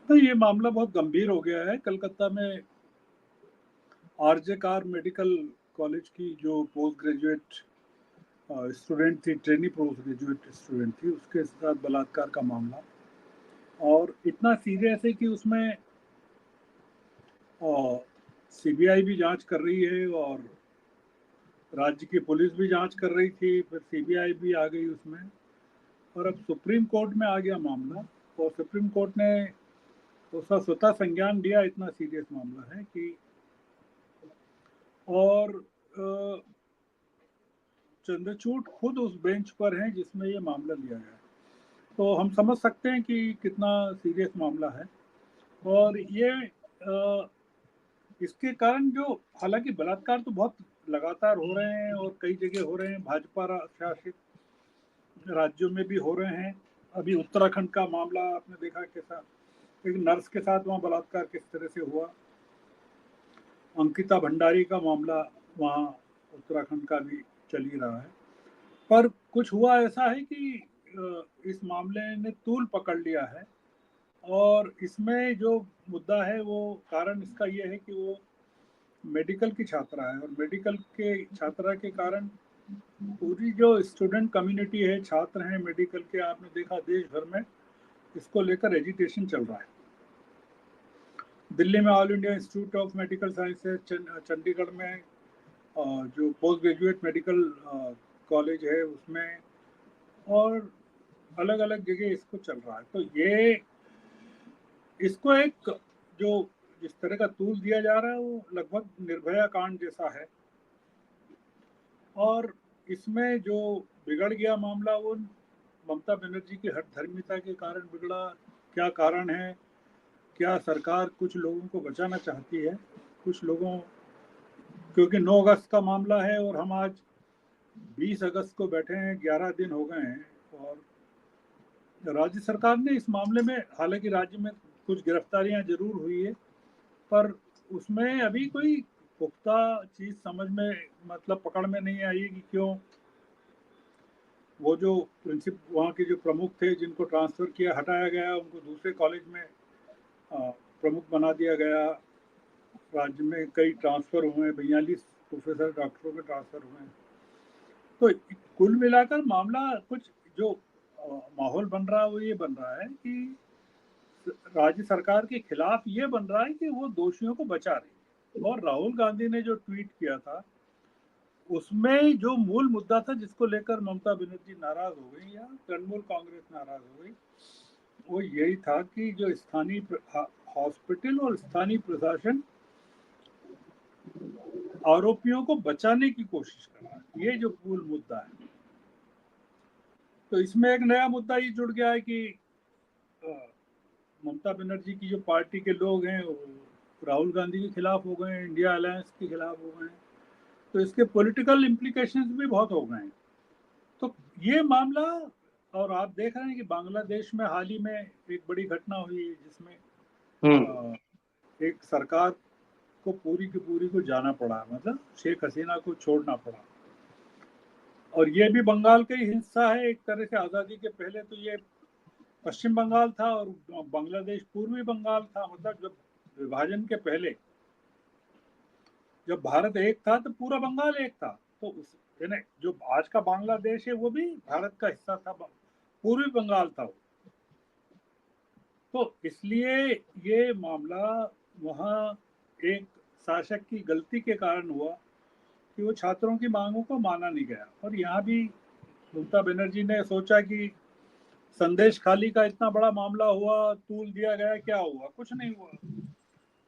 तो ये मामला बहुत गंभीर हो गया है। कलकत्ता में आरजे कार मेडिकल कॉलेज की जो पोस्ट ग्रेजुएट स्टूडेंट थी, ट्रेनी पोस्ट ग्रेजुएट स्टूडेंट थी, उसके साथ बलात्कार का मामला, और इतना सीरियस है कि उसमें सीबीआई भी जांच कर रही है और राज्य की पुलिस भी जांच कर रही थी, फिर सीबीआई भी आ गई उसमें, और अब सुप्रीम कोर्ट में आ गया मामला। और सुप्रीम कोर्ट ने उसका स्वतः संज्ञान लिया। इतना सीरियस मामला है कि, और चंद्रचूड़ खुद उस बेंच पर हैं जिसमें ये मामला लिया गया है। तो हम समझ सकते हैं कि कितना सीरियस मामला है। और ये इसके कारण जो, हालांकि बलात्कार तो बहुत लगातार हो रहे हैं और कई जगह हो रहे हैं, भाजपा शासित राज्यों में भी हो रहे हैं। अभी उत्तराखंड का मामला आपने देखा कैसा, एक नर्स के साथ वहाँ बलात्कार किस तरह से हुआ। अंकिता भंडारी का मामला वहाँ उत्तराखंड का भी चल ही रहा है। पर कुछ हुआ ऐसा है कि इस मामले ने तूल पकड़ लिया है, और इसमें जो मुद्दा है, वो कारण इसका ये है कि वो मेडिकल की छात्रा है, और मेडिकल के छात्रा के कारण पूरी जो स्टूडेंट कम्युनिटी है, छात्र हैं मेडिकल के, आपने देखा देश भर में इसको लेकर एजिटेशन चल रहा है। दिल्ली में all India institute of medical sciences, Chandigarh में जो पोस्ट ग्रेजुएट मेडिकल कॉलेज है उसमें, और अलग अलग जगह इसको चल रहा है। तो ये, इसको एक जो जिस तरह का तूल दिया जा रहा है, वो लगभग निर्भया कांड जैसा है। और इसमें जो बिगड़ गया मामला, वो ममता बनर्जी की हठधर्मिता के कारण बिगड़ा। क्या कारण है? क्या सरकार कुछ लोगों को बचाना चाहती है? कुछ लोगों, क्योंकि 9 अगस्त का मामला है और हम आज 20 अगस्त को बैठे हैं, 11 दिन हो गए हैं, और राज्य सरकार ने इस मामले में, हालांकि राज्य में कुछ गिरफ्तारियां जरूर हुई है, पर उसमें अभी कोई पुख्ता चीज समझ में, मतलब पकड़ में नहीं आई है कि क्यों वो जो वहाँ के जो प्रमुख थे जिनको ट्रांसफर किया, हटाया गया, उनको दूसरे कॉलेज में प्रमुख बना दिया गया। राज्य में कई ट्रांसफर हुए हैं, 42 प्रोफेसर डॉक्टरों के ट्रांसफर हुए हैं। तो कुल मिलाकर मामला कुछ जो माहौल बन रहा है, वो ये बन रहा है कि राज्य सरकार के खिलाफ ये बन रहा है कि वो दोषियों को बचा रही है। और राहुल गांधी ने जो ट्वीट किया था, उसमें जो मूल मुद्दा था जिसको लेकर ममता बनर्जी नाराज हो गई या तृणमूल कांग्रेस नाराज हो गई, वो यही था कि जो स्थानीय हॉस्पिटल और स्थानीय प्रशासन आरोपियों को बचाने की कोशिश कर रहा है। ये जो मूल मुद्दा है। तो इसमें एक नया मुद्दा ये जुड़ गया है कि ममता बनर्जी की जो पार्टी के लोग हैं, वो राहुल गांधी के खिलाफ हो गए हैं, इंडिया अलायंस के खिलाफ हो गए हैं। तो इसके पॉलिटिकल इम्प्लीकेशंस भी बहुत हो गए हैं। तो ये मामला, और आप देख रहे हैं कि बांग्लादेश में हाल ही में एक बड़ी घटना हुई जिसमें एक सरकार को पूरी की पूरी को जाना पड़ा, मतलब शेख हसीना को छोड़ना पड़ा। और ये भी बंगाल का ही हिस्सा है एक तरह से। आज़ादी के पहले तो ये पश्चिम बंगाल था और बांग्लादेश पूर्वी बंगाल था। मतलब जब विभाजन के पहले, जब भारत एक था, तो पूरा बंगाल एक था। तो उस, यानी जो आज का बांग्लादेश है वो भी भारत का हिस्सा था, पूर्वी बंगाल था वो। तो इसलिए ये मामला वहाँ एक शासक की गलती के कारण हुआ कि वो छात्रों की मांगों को माना नहीं गया। और यहाँ भी ममता बनर्जी ने सोचा कि संदेश खाली का इतना बड़ा मामला हुआ, तूल दिया गया, क्या हुआ? कुछ नहीं हुआ।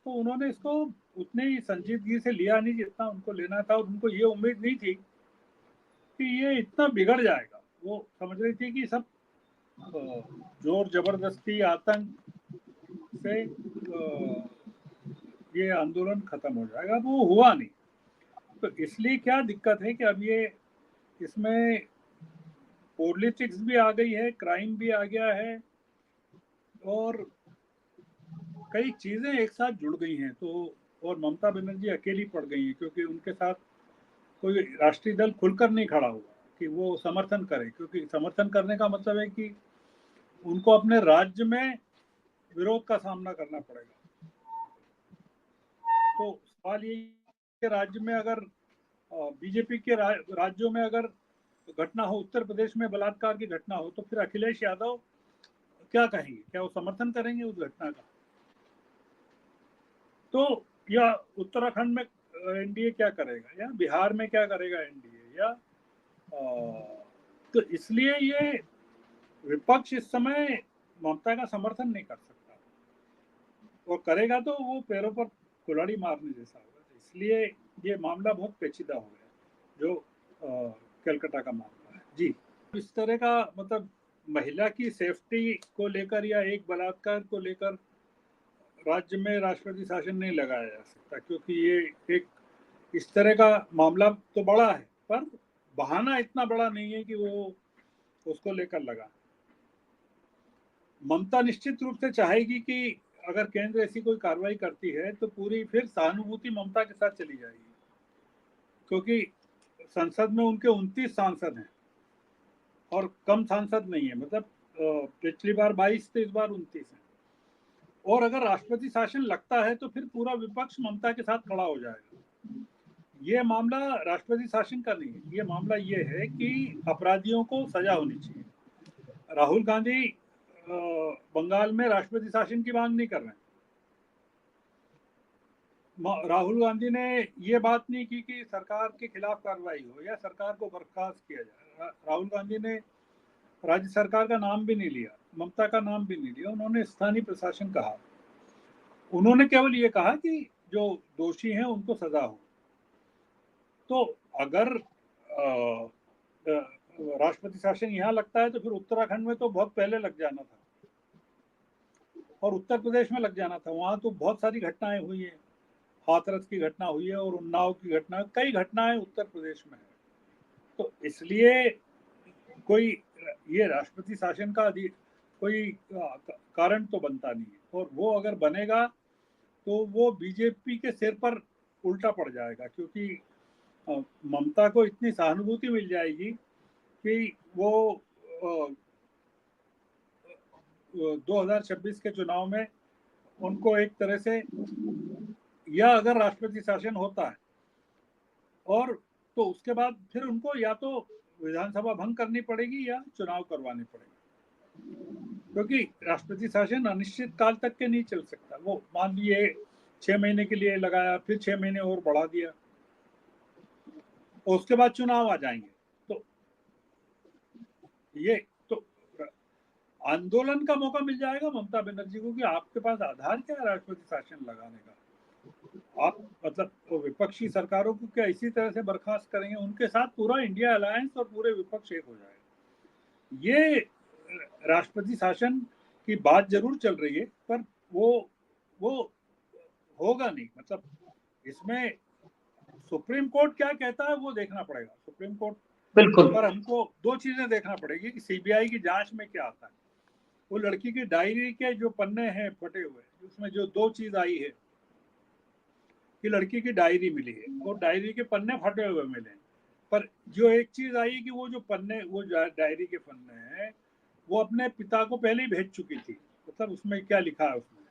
तो उन्होंने इसको उतनी संजीदगी से लिया नहीं जितना उनको लेना था, और उनको ये उम्मीद नहीं थी कि ये इतना बिगड़ जाएगा। वो समझ रही थी कि सब जोर जबरदस्ती आतंक से ये आंदोलन खत्म हो जाएगा। वो हुआ नहीं। तो इसलिए क्या दिक्कत है कि अब ये, इसमें पॉलिटिक्स भी आ गई है, क्राइम भी आ गया है, और कई चीजें एक साथ जुड़ गई हैं। तो और ममता बनर्जी अकेली पड़ गई हैं, क्योंकि उनके साथ कोई राष्ट्रीय दल खुलकर नहीं खड़ा हुआ कि वो समर्थन करे। क्योंकि समर्थन करने का मतलब है कि उनको अपने राज्य में विरोध का सामना करना पड़ेगा। तो सवाल ये कि राज्य में अगर बीजेपी के राज्यों में अगर घटना हो, उत्तर प्रदेश में बलात्कार की घटना हो, तो फिर अखिलेश यादव क्या कहेंगे? क्या वो समर्थन करेंगे उस घटना का? तो या उत्तराखंड में एनडीए क्या करेगा, या बिहार में क्या करेगा एनडीए, या तो इसलिए ये विपक्ष इस समय ममता का समर्थन नहीं कर सकता, और करेगा तो वो पैरों पर कुल्हाड़ी मारने जैसा होगा। तो इसलिए ये मामला बहुत पेचीदा हो गया, जो कलकत्ता का मामला है। जी, इस तरह का मतलब महिला की सेफ्टी को लेकर या एक बलात्कार को लेकर राज्य में राष्ट्रपति शासन नहीं लगाया जा सकता, क्योंकि ये एक इस तरह का मामला तो बड़ा है, पर बहाना इतना बड़ा नहीं है कि वो उसको लेकर लगा। ममता निश्चित रूप से चाहेगी कि अगर केंद्र ऐसी कोई कार्रवाई करती है तो पूरी फिर सहानुभूति ममता के साथ चली जाएगी, क्योंकि संसद में उनके 29 सांसद हैं और कम सांसद नहीं है, मतलब पिछली बार 22 थे, इस बार 29 हैं। और अगर राष्ट्रपति शासन लगता है तो फिर पूरा विपक्ष ममता के साथ खड़ा हो जाएगा। ये मामला राष्ट्रपति शासन का नहीं है, ये मामला ये है कि अपराधियों को सजा होनी चाहिए। राहुल गांधी बंगाल में राष्ट्रपति शासन की मांग नहीं कर रहे हैं। राहुल गांधी ने ये बात नहीं की कि सरकार के खिलाफ कार्रवाई हो या सरकार को बर्खास्त किया जाए। राहुल गांधी ने राज्य सरकार का नाम भी नहीं लिया, ममता का नाम भी नहीं लिया, उन्होंने स्थानीय प्रशासन कहा। उन्होंने केवल ये कहा कि जो दोषी हैं उनको सजा हो। तो अगर राष्ट्रपति शासन यहाँ लगता है तो फिर उत्तराखंड में तो बहुत पहले लग जाना था, और उत्तर प्रदेश में लग जाना था। वहां तो बहुत सारी घटनाएं हुई हैं, हाथरस की घटना हुई है और उन्नाव की घटना, कई घटनाएं उत्तर प्रदेश में है। तो इसलिए कोई ये राष्ट्रपति शासन का कोई कारण तो बनता नहीं है, और वो अगर बनेगा तो वो बीजेपी के सिर पर उल्टा पड़ जाएगा, क्योंकि ममता को इतनी सहानुभूति मिल जाएगी कि वो 2026 के चुनाव में उनको एक तरह से, या अगर राष्ट्रपति शासन होता है और तो उसके बाद फिर उनको या तो विधानसभा भंग करनी पड़ेगी या चुनाव करवाने पड़ेंगे, क्योंकि राष्ट्रपति शासन अनिश्चित काल तक के नहीं चल सकता। वो मान लिए 6 महीने के लिए लगाया, फिर 6 महीने और बढ़ा दिया, और उसके बाद चुनाव आ जाएंगे। तो ये तो आंदोलन का मौका मिल जाएगा ममता बनर्जी को कि आपके पास आधार क्या है राष्ट्रपति शासन लगाने का। आप मतलब तो विपक्षी सरकारों को क्या इसी तरह से बर्खास्त करेंगे? उनके साथ पूरा इंडिया अलायंस और पूरे विपक्ष एक हो जाएगा। ये राष्ट्रपति शासन की बात जरूर चल रही है, पर वो होगा नहीं। मतलब इसमें सुप्रीम कोर्ट क्या कहता है वो देखना पड़ेगा। सुप्रीम कोर्ट बिल्कुल पर हमको दो चीजें देखना पड़ेगी कि सीबीआई की जांच में क्या आता है। वो लड़की की डायरी के जो पन्ने हैं फटे हुए, उसमें जो दो चीज आई है कि लड़की की डायरी मिली है और डायरी के पन्ने फटे हुए मिले, पर जो एक चीज आई कि वो जो पन्ने, वो डायरी के पन्ने हैं, वो अपने पिता को पहले ही भेज चुकी थी। मतलब उसमें क्या लिखा है उसमें,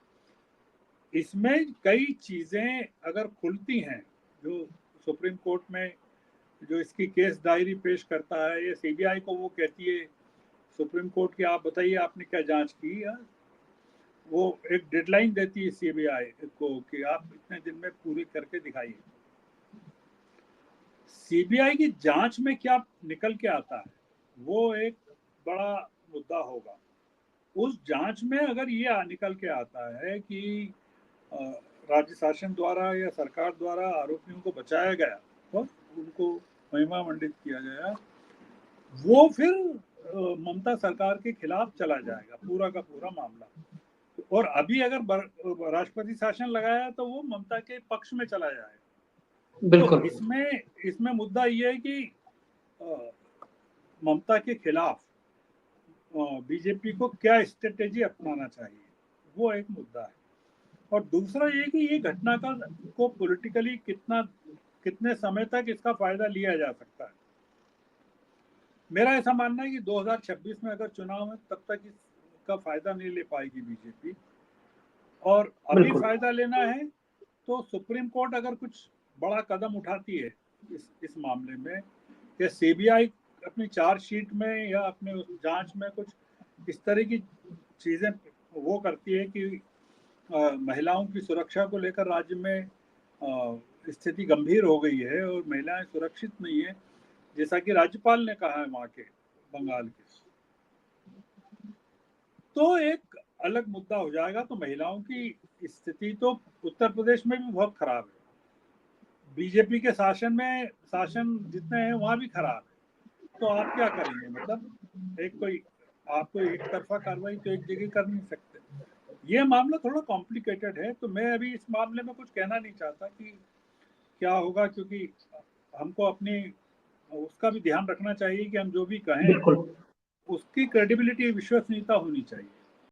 इसमें कई चीजें अगर खुलती हैं, जो सुप्रीम कोर्ट में जो इसकी केस डायरी पेश करता है, ये सीबीआई को वो कहती है सुप्रीम कोर्ट की, आप बताइए आपने क्या जांच की, या वो एक डेडलाइन देती है सीबीआई को कि आप इतने दिन में पूरी करके दिखाइए। सीबीआई की जांच में क्या निकल के आता है वो एक बड़ा मुद्दा होगा। उस जांच में अगर ये निकल के आता है कि राज्य शासन द्वारा या सरकार द्वारा आरोपियों को बचाया गया और उनको महिमा मंडित किया गया, वो फिर ममता सरकार के खिलाफ चला जाएगा पूरा का पूरा मामला। और अभी अगर राष्ट्रपति शासन लगाया तो वो ममता के पक्ष में चला जाएगा। तो बिल्कुल इसमें मुद्दा ये है कि ममता के खिलाफ बीजेपी को क्या स्ट्रेटेजी अपनाना चाहिए, वो एक मुद्दा है। और दूसरा ये कि ये घटना को पॉलिटिकली कितने समय तक इसका फायदा लिया जा सकता है। मेरा ऐसा मानना है कि 2026 में अगर चुनाव है तब तक इसका फायदा नहीं ले पाएगी बीजेपी, और अभी बिल्कुल। फायदा लेना है तो सुप्रीम कोर्ट अगर कुछ बड़ा कदम उठाती है इस मामले में, या सीबीआई अपनी चार्जशीट में या अपने उस जांच में कुछ इस तरह की चीजें वो करती है कि महिलाओं की सुरक्षा को लेकर राज्य में स्थिति गंभीर हो गई है और महिलाएं सुरक्षित नहीं है, जैसा कि राज्यपाल ने कहा है वहाँ के बंगाल के, तो एक अलग मुद्दा हो जाएगा। तो महिलाओं की स्थिति तो उत्तर प्रदेश में भी बहुत खराब है, बीजेपी के शासन जितने हैं वहाँ भी खराब है। तो आप क्या करेंगे? मतलब आप कोई एक तरफा कार्रवाई तो एक जगह कर नहीं सकते। ये मामला थोड़ा कॉम्प्लिकेटेड है, तो मैं अभी इस मामले में कुछ कहना नहीं चाहता कि क्या होगा, क्योंकि हमको अपनी उसका भी ध्यान रखना चाहिए कि हम जो भी कहें बिल्कुल। उसकी क्रेडिबिलिटी, विश्वसनीयता होनी चाहिए।